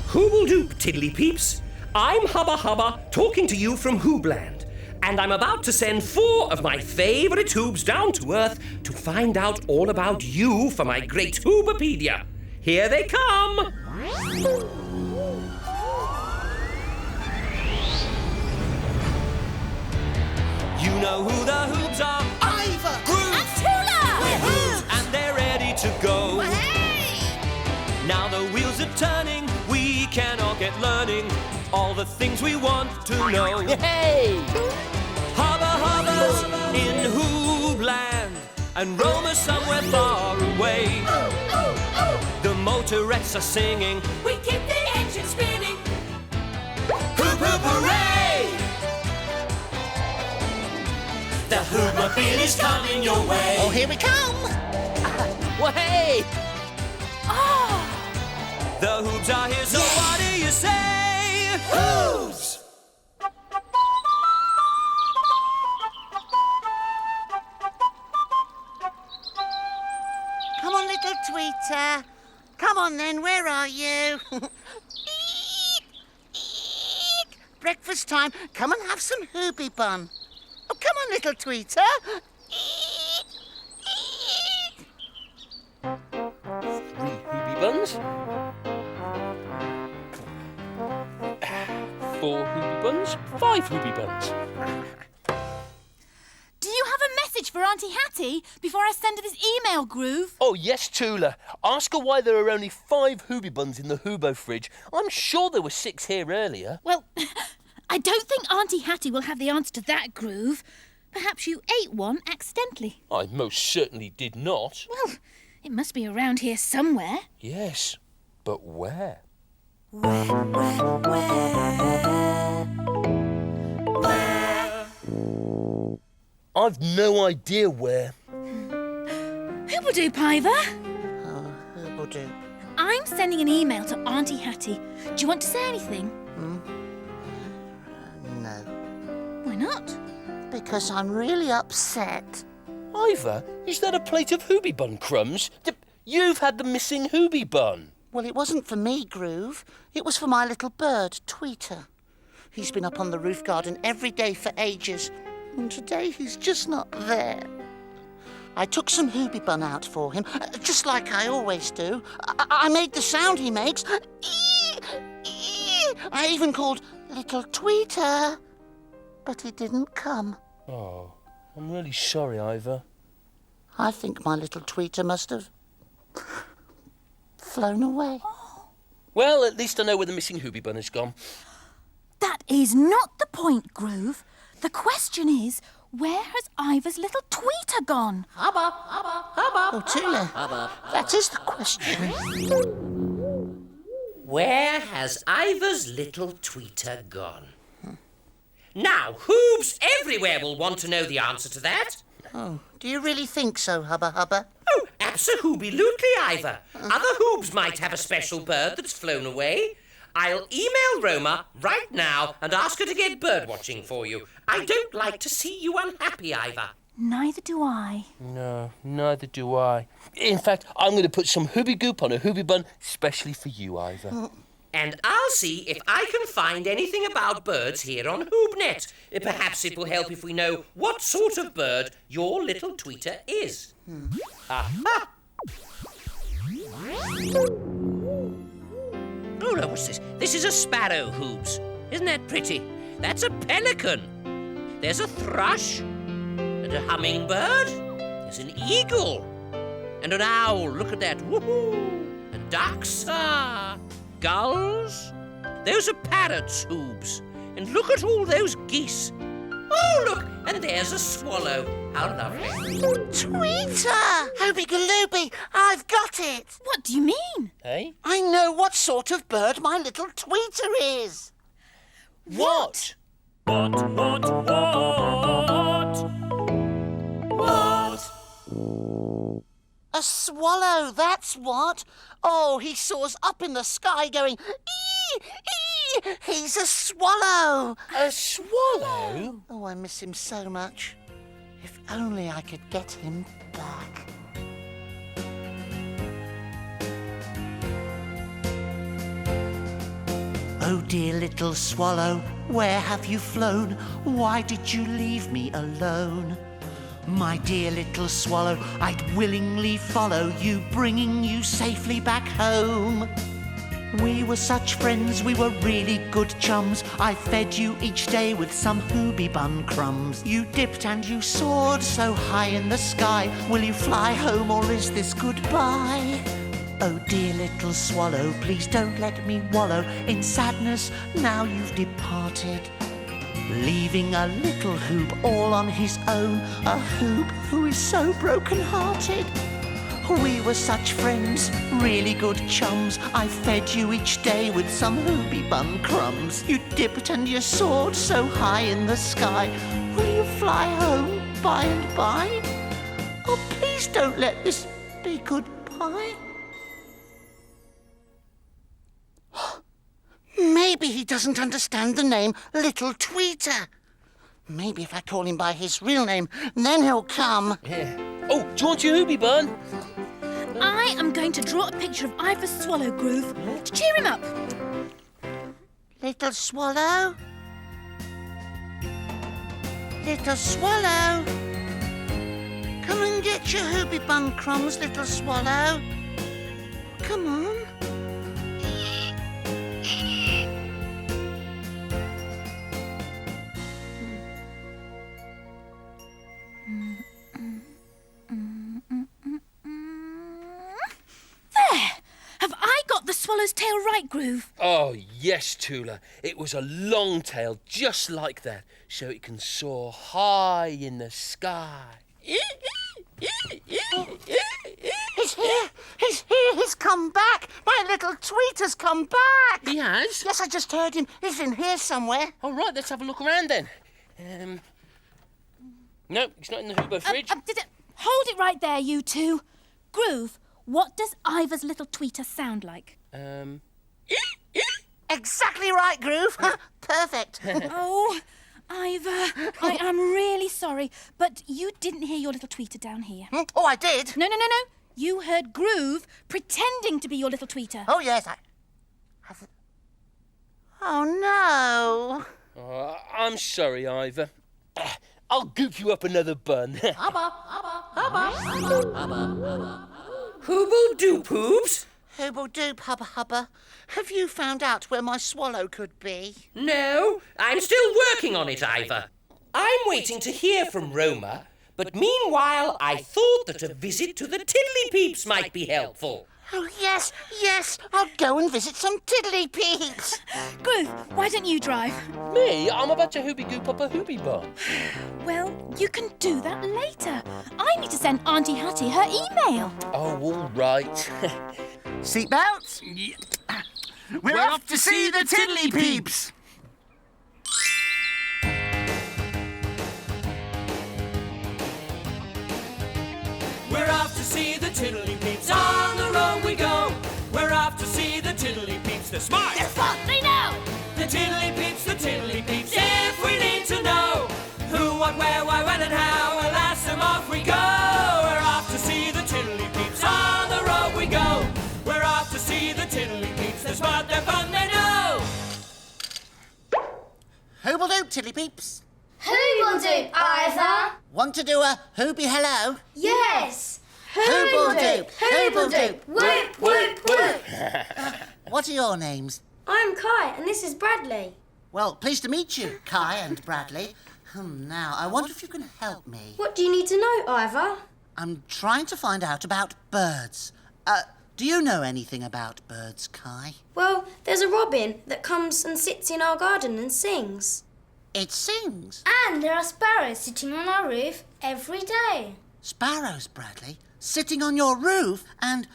Hooble-doop, tiddly peeps. I'm Hubba Hubba, talking to you from Hoobland. And I'm about to send 4 of my favourite Hoobs down to Earth to find out all about you for my great Hoobopedia. Here they come! You know who the Hoobs are? Iver! Groove! And Tula! We're Hoobs! And they're ready to go. Hey! Now the wheels are turning, we can all get learning all the things we want to know. Hey! Hubba Hubba's in Hoobland, and Roma somewhere far away. The motorettes are singing, we keep the engine spinning. Hoop hoop hooray! The Hoobmobile is coming your way. Oh, here we come! Well, hey! The Hoobs are here, so what do you say? Hoobs! Come on, little tweeter. Come on then, where are you? Breakfast time. Come and have some hoobie bun. Oh, come on, little tweeter. 3 hoobie buns. 4 hoobie buns. 5 hoobie buns. Do you have a message for Auntie Hattie before I send her this email, Groove? Oh, yes, Tula. Ask her why there are only 5 hoobie buns in the Hoobo fridge. I'm sure there were 6 here earlier. Well, I don't think Auntie Hattie will have the answer to that, Groove. Perhaps you ate one accidentally. I most certainly did not. Well, it must be around here somewhere. Yes, but where? I've no idea where. Hooble-doop, Iver. Oh, hoobie-doo. I'm sending an email to Auntie Hattie. Do you want to say anything? No, Why not? because I'm really upset. Iver, is that a plate of hoobie bun crumbs? You've had the missing hoobie bun. Well, it wasn't for me, Groove. It was for my little bird, Tweeter. He's been up on the roof garden every day for ages, and today he's just not there. I took some hoobie bun out for him, just like I always do. I made the sound he makes. I even called Little Tweeter, but he didn't come. Oh, I'm really sorry, Iver. I think my little Tweeter must have flown away. Well, at least I know where the missing hoobie bun has gone. That is not the point, Groove. The question is, where has Ivor's little tweeter gone? Hubba, hubba, hubba. Oh, Tula, that is the question. Where has Ivor's little tweeter gone? Now, Hoobs everywhere will want to know the answer to that. Oh, do you really think so, Hubba Hubba? Oh, absolutely, Iver. Other Hoobs might have a special bird that's flown away. I'll email Roma right now and ask her to get bird watching for you. I don't like to see you unhappy, Iver. Neither do I. No, neither do I. In fact, I'm going to put some hoobie goop on a hoobie bun, especially for you, Iver. And I'll see if I can find anything about birds here on HoobNet. Perhaps it will help if we know what sort of bird your little tweeter is. Aha! Oh, no, what's this? This is a sparrow, Hoobs. Isn't that pretty? That's a pelican. There's a thrush. And a hummingbird. There's an eagle. And an owl. Look at that. Woohoo! And ducks. Gulls. Those are parrots, Hoobs. And look at all those geese. Oh, look! And there's a swallow. How lovely. Tweeter! Hobie Galooby, I've got it! What do you mean? Hey? I know what sort of bird my little tweeter is. What? A swallow, that's what. Oh, he soars up in the sky going, ee, ee. He's a swallow. A swallow? Oh, I miss him so much. If only I could get him back. Oh dear little swallow, where have you flown? Why did you leave me alone? My dear little swallow, I'd willingly follow you, bringing you safely back home. We were such friends, we were really good chums. I fed you each day with some hoobie bun crumbs. You dipped and you soared so high in the sky. Will you fly home or is this goodbye? Oh dear little swallow, please don't let me wallow in sadness now you've departed. Leaving a little Hoob all on his own, a Hoob who is so broken-hearted. We were such friends, really good chums. I fed you each day with some hoobie bun crumbs. You dipped and you soared so high in the sky. Will you fly home by and by? Oh, please don't let this be goodbye. Maybe he doesn't understand the name Little Tweeter. Maybe if I call him by his real name, then he'll come. Yeah. Oh, do you want your hoobie bun? I am going to draw a picture of Ivor's swallow, Groove, to cheer him up. Little swallow? Little swallow? Come and get your hoobie bun crumbs, little swallow. Come on. Have I got the swallow's tail right, Groove? Oh, yes, Tula. It was a long tail just like that, so it can soar high in the sky. He's here! He's here! He's come back! My little tweeter's come back! He has? Yes, I just heard him. He's in here somewhere. All right, let's have a look around then. No, it's not in the Hubba fridge. Hold it right there, you two. Groove, what does Ivor's little tweeter sound like? Exactly right, Groove. Perfect. Oh, Iver, I am really sorry, but you didn't hear your little tweeter down here. Oh, I did? No. You heard Groove pretending to be your little tweeter. Oh, yes, I... Oh, no. I'm sorry, Iver. I'll goop you up another bun. Hubba, hubba, hubba, hubba, hubba. Hooble doop, Hoobs? Hooble doop, Hubba Hubba. Have you found out where my swallow could be? No, I'm still working on it, Iver. I'm waiting to hear from Roma, but meanwhile I thought that a visit to the Tiddly Peeps might be helpful. Oh, yes, I'll go and visit some tiddly peeps. Groove, why don't you drive? Me? I'm about to hoobie goop up a hoobie bun. Well, you can do that later. I need to send Auntie Hattie her email. Oh, all right. Seatbelts? We're off to see the Tiddly Peeps! We're off to see the Tiddly Peeps, on the road we go. We're off to see the Tiddly Peeps, they're smart, They're fun, they know. the Tiddly Peeps, if we need to know who, what, where, why, when and how, we'll ask them, off we go. We're off to see the Tiddly Peeps, on the road we go. We're off to see the Tiddly Peeps, they're smart, they're fun, they know. Hooble doop, tiddly peeps. Who will do, Iver? Want to do a hoobie hello? Yes. Hooble doop, Hooble doop. Whoop, whoop, whoop. What are your names? I'm Kai, and this is Bradley. Well, pleased to meet you, Kai and Bradley. Now, I wonder if you can help me. What do you need to know, Iver? I'm trying to find out about birds. Do you know anything about birds, Kai? Well, there's a robin that comes and sits in our garden and sings. It sings. And there are sparrows sitting on our roof every day. Sparrows, Bradley, sitting on your roof, and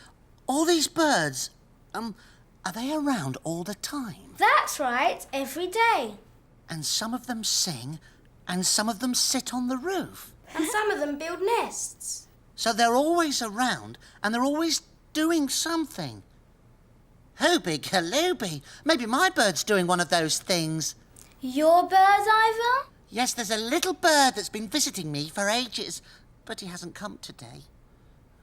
all these birds, are they around all the time? That's right, every day. And some of them sing, and some of them sit on the roof. And some of them build nests. So they're always around, and they're always doing something. Hoobie galooby, maybe my bird's doing one of those things. Your bird, Iver? Yes, there's a little bird that's been visiting me for ages, but he hasn't come today.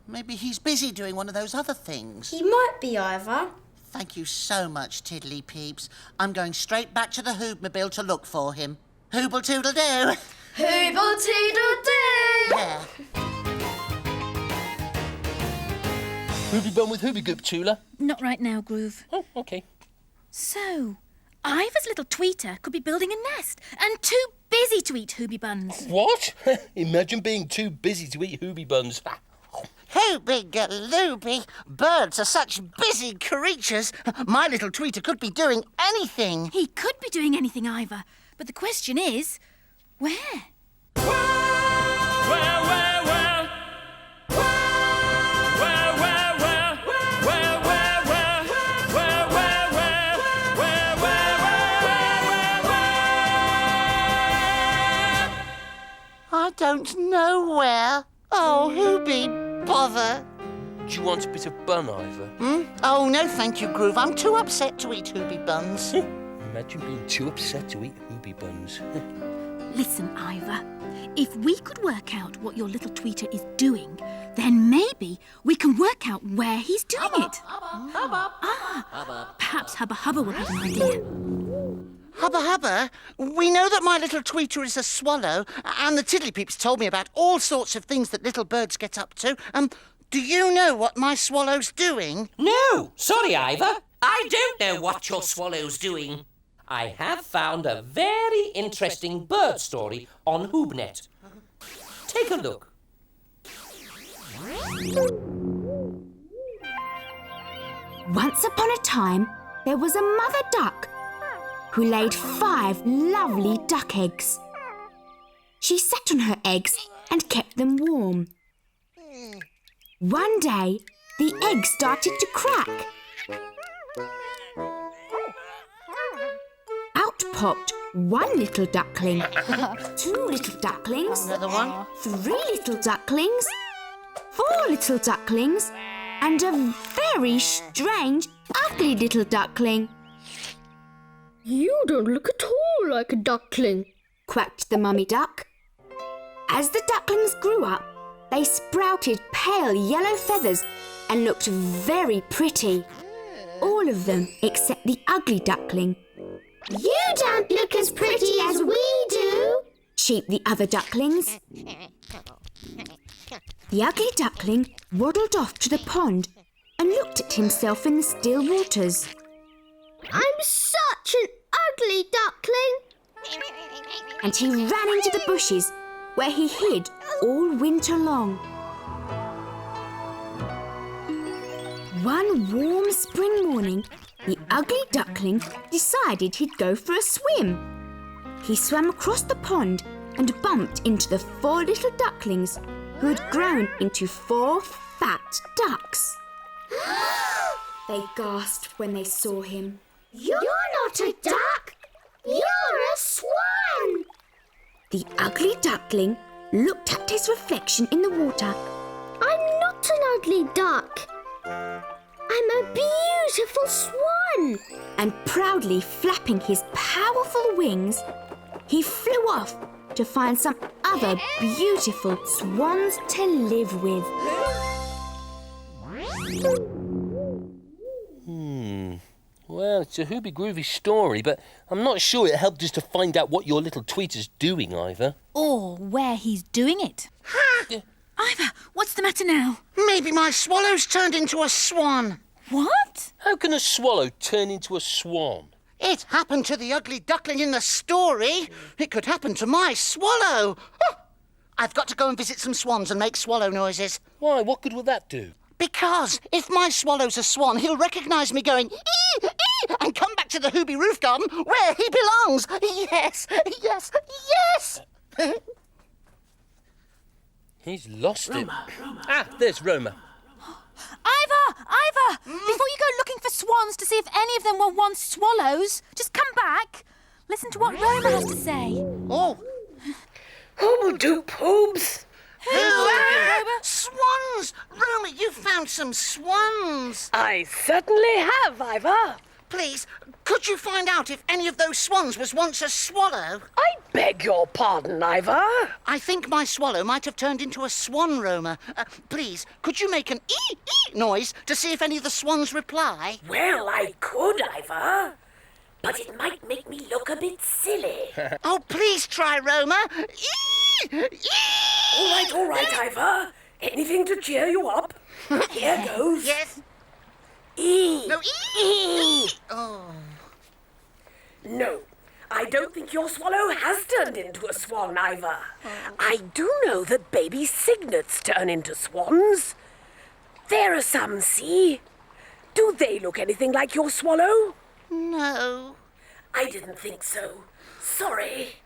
Maybe he's busy doing one of those other things. He might be, Iver. Thank you so much, Tiddly Peeps. I'm going straight back to the Hoobmobile to look for him. Hooble toodle do. Hooble toodle do. Yeah. Hoobie bun with hoobie goop, Tula. Not right now, Groove. Oh, OK. So, Ivor's little tweeter could be building a nest and too busy to eat hoobie buns. What? Imagine being too busy to eat hoobie buns. Hoobie galooby. Birds are such busy creatures. My little tweeter could be doing anything. He could be doing anything, Ivor, but the question is, where? I don't know where. Oh, Hoobie, bother. Do you want a bit of bun, Iver? Oh, no, thank you, Groove. I'm too upset to eat hoobie buns. Imagine being too upset to eat hoobie buns. Listen, Ivor, if we could work out what your little tweeter is doing, then maybe we can work out where he's doing it. Perhaps Hubba Hubba will have an idea. Hubba Hubba, we know that my little tweeter is a swallow, and the Tiddly Peeps told me about all sorts of things that little birds get up to. Do you know what my swallow's doing? No, sorry, Iver. I don't know what your swallow's doing. I have found a very interesting bird story on HoobNet. Take a look. Once upon a time, there was a mother duck who laid 5 lovely duck eggs. She sat on her eggs and kept them warm. One day, the eggs started to crack. Out popped 1 little duckling, 2 little ducklings, Another one? 3 little ducklings, 4 little ducklings, and a very strange, ugly little duckling. You don't look at all like a duckling, quacked the mummy duck. As the ducklings grew up, they sprouted pale yellow feathers and looked very pretty. All of them except the ugly duckling. You don't look as pretty as we do, cheeped the other ducklings. The ugly duckling waddled off to the pond and looked at himself in the still waters. I'm such an ugly duckling. And he ran into the bushes where he hid all winter long. One warm spring morning, the ugly duckling decided he'd go for a swim. He swam across the pond and bumped into the 4 little ducklings who had grown into 4 fat ducks. They gasped when they saw him. You're not a duck, you're a swan. The ugly duckling looked at his reflection in the water. I'm not an ugly duck. I'm a beautiful swan. And proudly flapping his powerful wings, he flew off to find some other beautiful swans to live with. Well, it's a hoobie groovy story, but I'm not sure it helped us to find out what your little tweeter's doing, Iver. Or where he's doing it. Ivor, what's the matter now? Maybe my swallow's turned into a swan. What? How can a swallow turn into a swan? It happened to the ugly duckling in the story. It could happen to my swallow. Oh, I've got to go and visit some swans and make swallow noises. Why, what good will that do? Because if my swallow's a swan, he'll recognise me going, ee, ee, and come back to the hoobie roof garden where he belongs. Yes, yes, yes. He's lost it. Ah, there's Roma. Ivor! Before you go looking for swans to see if any of them were once swallows, just come back. Listen to what Roma has to say. Oh. Hoobs. Swans! Roma, you found some swans. I certainly have, Iver. please, could you find out if any of those swans was once a swallow? I beg your pardon, Iver. I think my swallow might have turned into a swan, Roma. Please, could you make an ee noise to see if any of the swans reply? Well, I could, Iver. But it might make me look a bit silly. Oh, please try, Roma. Ee! Ee! All right, Iver. Anything to cheer you up. Here goes. Yes. E. No, ee! Oh. No, I don't think your swallow has turned into a swan, Iver. I do know that baby cygnets turn into swans. There are some, see? Do they look anything like your swallow? No. I didn't think so. Sorry.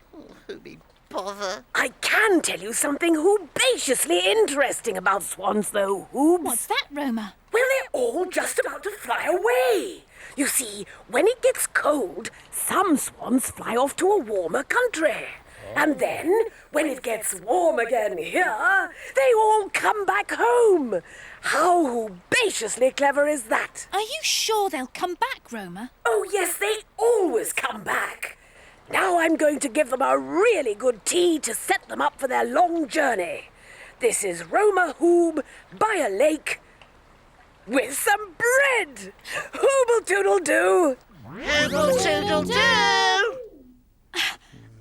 Who be bother? I can tell you something hoobaciously interesting about swans, though, Hoobs. What's that, Roma? Well, they're all just about to fly away. You see, when it gets cold, some swans fly off to a warmer country. And then, when it gets warm again here, they all come back home. How hoobaciously clever is that? Are you sure they'll come back, Roma? Oh, yes, they always come back. Now I'm going to give them a really good tea to set them up for their long journey. This is Roma Hoob by a lake with some bread. Hooble Tootle do. Hooble Tootle do.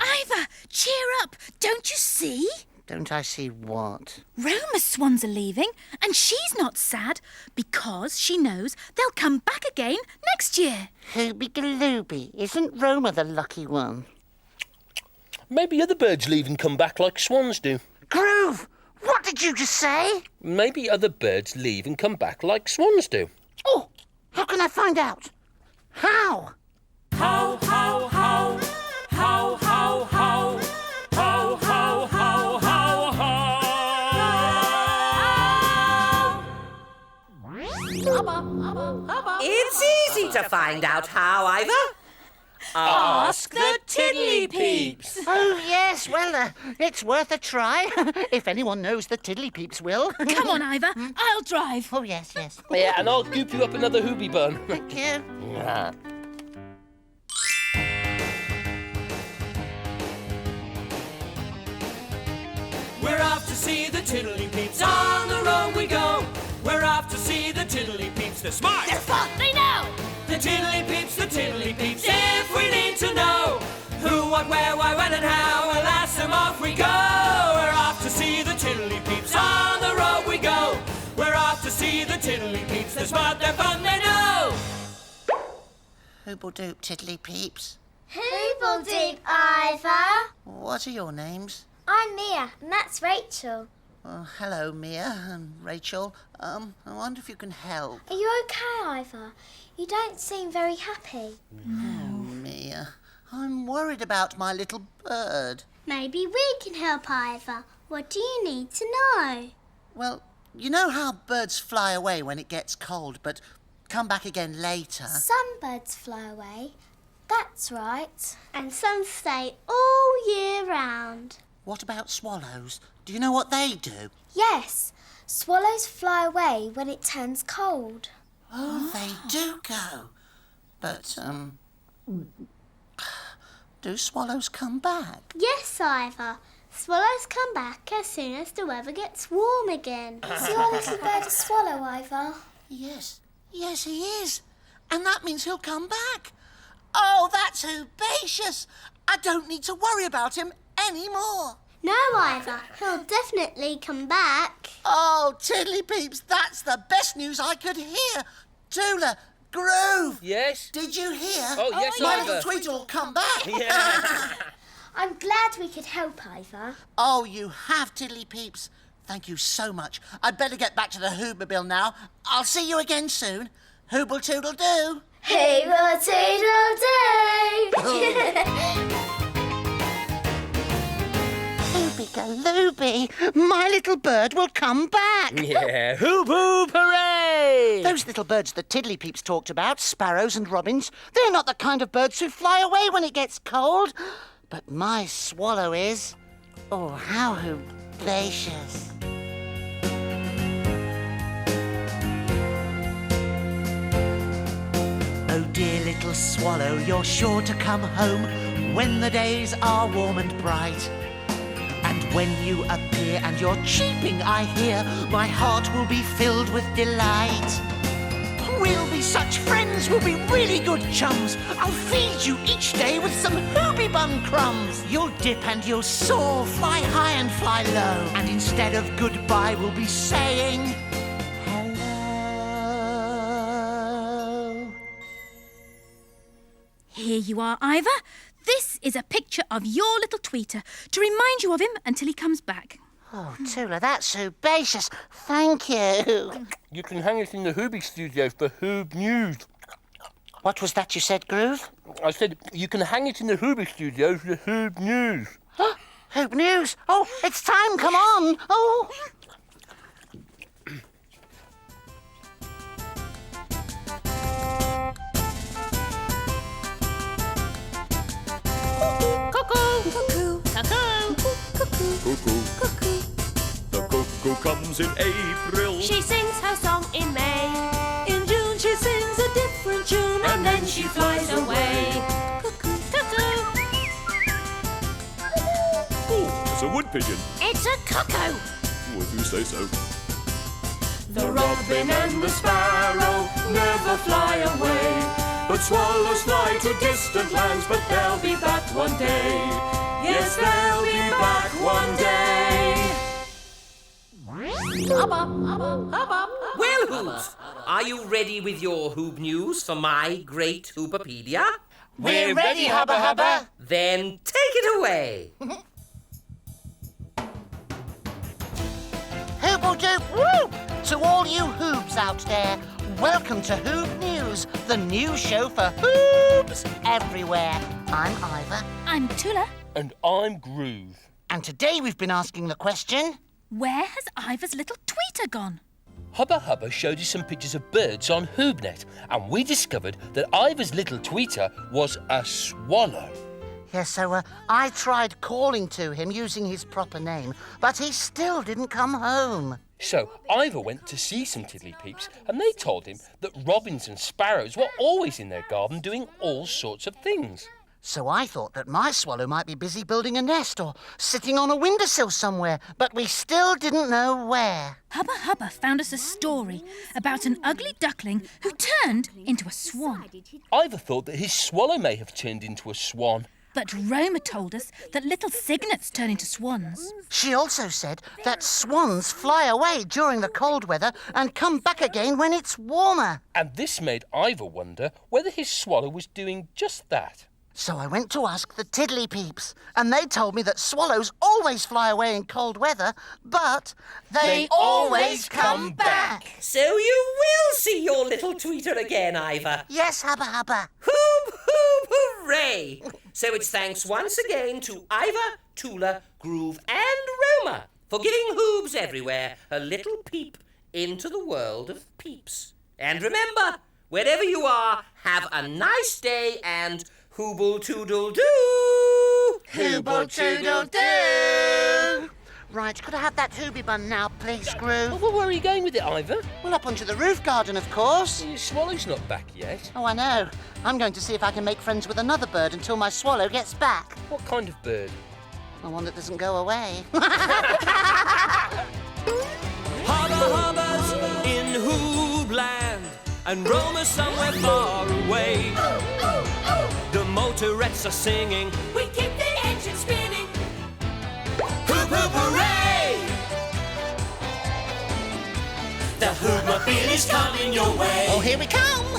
Iver, cheer up. Don't you see? Don't I see what? Roma's swans are leaving, and she's not sad because she knows they'll come back again next year. Hooby-galooby, isn't Roma the lucky one? Maybe other birds leave and come back like swans do. Groove, what did you just say? Maybe other birds leave and come back like swans do. Oh, how can I find out? How? How, how, how, how, how, how, how, how, how, how, how. It's easy to find out how, Iver. Ask the Tiddly Peeps. Oh, yes, well, it's worth a try. If anyone knows, the Tiddly Peeps will. Come on, Iver. I'll drive. Oh, yes, yes. Yeah, and I'll goop you up another hoobie bun. Thank you. We're off to see the Tiddly Peeps. On the road we go. We're off to see the Tiddly Peeps. They're smart. They're fun. They know. The Tiddly Peeps, the Tiddly Peeps. If we need to know who, what, where, why, when, and how, we'll ask them. Off we go. We're off to see the Tiddly Peeps. On the road we go. We're off to see the Tiddly Peeps. They're smart, they're fun, they know. Hooble-doop, Tiddly Peeps. Hooble-doop, Iver. What are your names? I'm Mia, and that's Rachel. Hello, Mia and Rachel. I wonder if you can help. Are you okay, Iver? You don't seem very happy. Mia, I'm worried about my little bird. Maybe we can help, Iver. What do you need to know? Well, you know how birds fly away when it gets cold, but come back again later? Some birds fly away. That's right. And some stay all year round. What about swallows? Do you know what they do? Yes, swallows fly away when it turns cold. Oh, they do go. But, do swallows come back? Yes, Iver. Swallows come back as soon as the weather gets warm again. Is your little bird a swallow, Iver? Yes, he is. And that means he'll come back. Oh, that's audacious. I don't need to worry about him anymore. No, Iver. He'll definitely come back. Oh, Tiddly Peeps, that's the best news I could hear. Tula, Groove. Yes? Did you hear? Oh, yes, My Iver. little Tweetle will come back. Yeah. I'm glad we could help, Iver. Oh, you have, Tiddly Peeps. Thank you so much. I'd better get back to the Hoobmobile now. I'll see you again soon. Hooble Tootle do. Hooble Tootle do! Hooby-galooby, my little bird will come back. Yeah, hoop hoop hooray! Those little birds the Tiddly Peeps talked about, sparrows and robins, they're not the kind of birds who fly away when it gets cold. But my swallow is. Oh, how audacious. Oh dear little swallow, you're sure to come home when the days are warm and bright. And when you appear and you're cheeping, I hear, my heart will be filled with delight. We'll be such friends, we'll be really good chums. I'll feed you each day with some Hoobie bun crumbs. You'll dip and you'll soar, fly high and fly low. And instead of goodbye, we'll be saying hello. Here you are, Iver. This is a picture of your little tweeter to remind you of him until he comes back. Oh, Tula, that's herbaceous. Thank you. You can hang it in the Hoobie studio for Hoob News. What was that you said, Groove? I said you can hang it in the Hoobie studio for Hoob News. Hoop News. Oh, it's time. Come on. Oh. The cuckoo comes in April. She sings her song in May. In June she sings a different tune, and then she flies away. Cuckoo, cuckoo. Oh, it's a wood pigeon. It's a cuckoo. Well, if you say so. The robin and the sparrow never fly away, but swallows fly to distant lands, but they'll be back one day. Yes, they'll be back one day. Hubba, hubba, hubba. Well, Hoobs, are you ready with your Hoob News for my great Hoobapedia? We're ready, Hubba Hubba. Then take it away. Hooble-doop whoop! To all you Hoobs out there, welcome to Hoob News, the new show for Hoobs everywhere. I'm Iver. I'm Tula. And I'm Groove. And today we've been asking the question... Where has Iver's little tweeter gone? Hubba Hubba showed us some pictures of birds on HoobNet, and we discovered that Ivor's little tweeter was a swallow. Yes, so I tried calling to him using his proper name, but he still didn't come home. So Iver went to see some tiddly peeps, and they told him that robins and sparrows were always in their garden doing all sorts of things. So I thought that my swallow might be busy building a nest or sitting on a windowsill somewhere, but we still didn't know where. Hubba Hubba found us a story about an ugly duckling who turned into a swan. Iver thought that his swallow may have turned into a swan. But Roma told us that little cygnets turn into swans. She also said that swans fly away during the cold weather and come back again when it's warmer. And this made Iver wonder whether his swallow was doing just that. So I went to ask the tiddly peeps, and they told me that swallows always fly away in cold weather, but they always come back. So you will see your little tweeter again, Iver. Yes, Hubba Hubba. Hoob, hoob, hooray! So it's thanks once again to Iver, Tula, Groove and Roma for giving Hoobs everywhere a little peep into the world of peeps. And remember, wherever you are, have a nice day and hooble-toodle-doo! Hooble-toodle-doo! Right, could I have that Hoobie bun now, please, Groove? Well, where are you going with it, Iver? Well, up onto the roof garden, of course. Your swallow's not back yet. Oh, I know. I'm going to see if I can make friends with another bird until my swallow gets back. What kind of bird? The one that doesn't go away. Hubba Hubba's in Hoobland, and Roma somewhere far away. The motorettes are singing, we keep the engine spinning. Hoop, hoop, hooray! The Hoobmobile is coming your way. Oh, here we come!